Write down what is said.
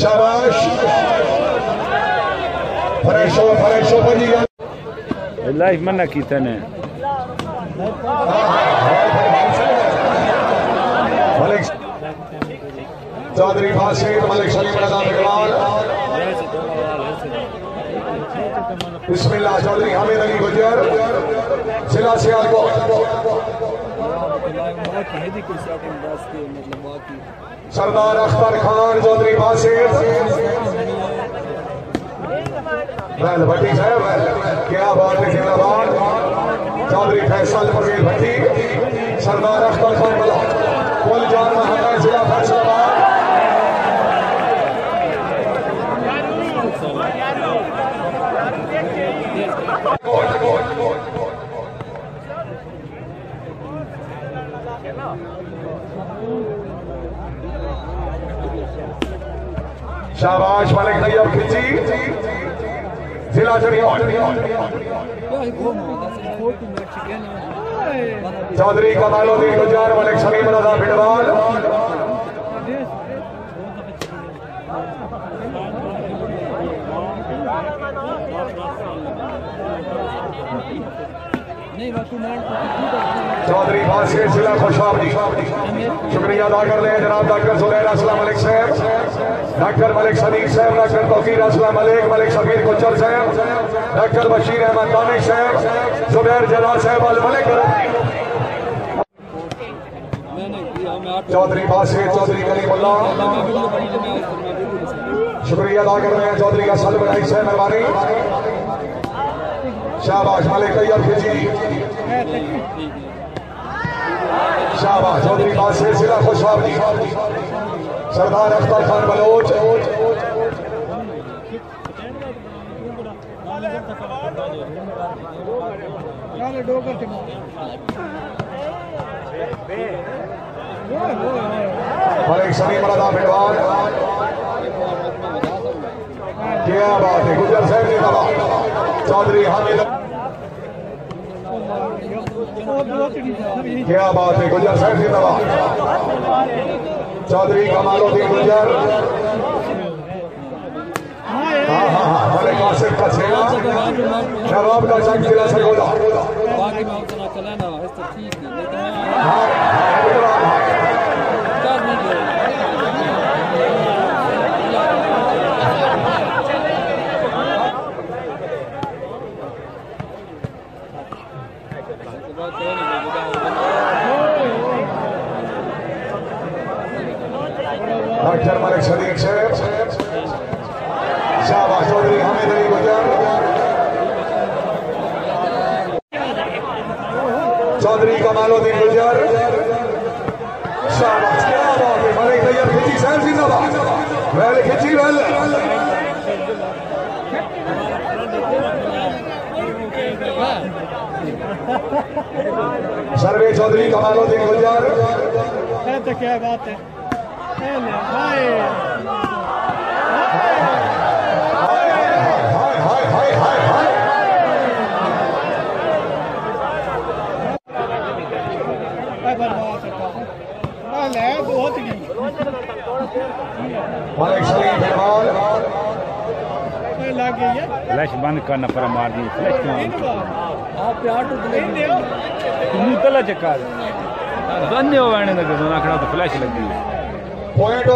शाबाश फरेशो बजी लाइफ मना कीता ने मलिक चौधरी बासित मलिक सलीम रजा बिगवाल बिस्मिल्लाह चौधरी हामिद अली गुजर जिला सियालकोट सरदार अख्तर खान चौधरी बासित भट्टी साहब क्या बात है जिंदाबाद चौधरी फैसल परवेज भट्टी सरदार अख्तर खान बलौच कुल जान महल जिला फैसलाबाद शाबाश मलिक तैयब खिची जिला चरियाट चौधरी कमालुद्दीन गुजर मलिक सलीम रजा बिडवाल चौधरी बासित जिला खुशाब जी शुक्रिया अदा कर रहे हैं जनाब डॉक्टर जुबैर असलम मलिक साहब डॉक्टर मलिक सदीक साहब डॉक्टर तौकीर असलम मलिक मलिक शबीर गुज्जर साहब डॉक्टर बशीर अहमद दानिश साहब जुबैर जला साहब अल मलिक चौधरी बासित चौधरी कलीमुल्लाह शुक्रिया अदा कर रहे हैं चौधरी असल बड़ाई साहब मेहरबानी शाबाश मलिक तैयब खिची शाबाश चौधरी बासित जिला खुशाब जी सरदार अख्तर खान बलोच मलिक सलीम रजा बिडवाल क्या बात है गुजर साहब ने कहा चौधरी हामिद क्या बात है गुजर साहब ने कहा चौधरी कमालुद्दीन गुजर हाँ मलिक आसिफ का छेड़ा शराब का चक जिला सरगोदा डॉक्टर मलिक सदीक साहब शाबाश चौधरी हामिद अली गुजर चौधरी कमालुद्दीन गुजर शाबाश क्या बात है मलिक तैयब खिची साहब जिंदाबाद वेल खिची वेल सर्वे चौधरी कमालुद्दीन गुजर तो क्या बात है मलिक सलीम बिडवाल फ्लैश बंद करना पर मार दी फ्लैश तला चक्का बंद हो तो फ्लैश लगी पॉइंट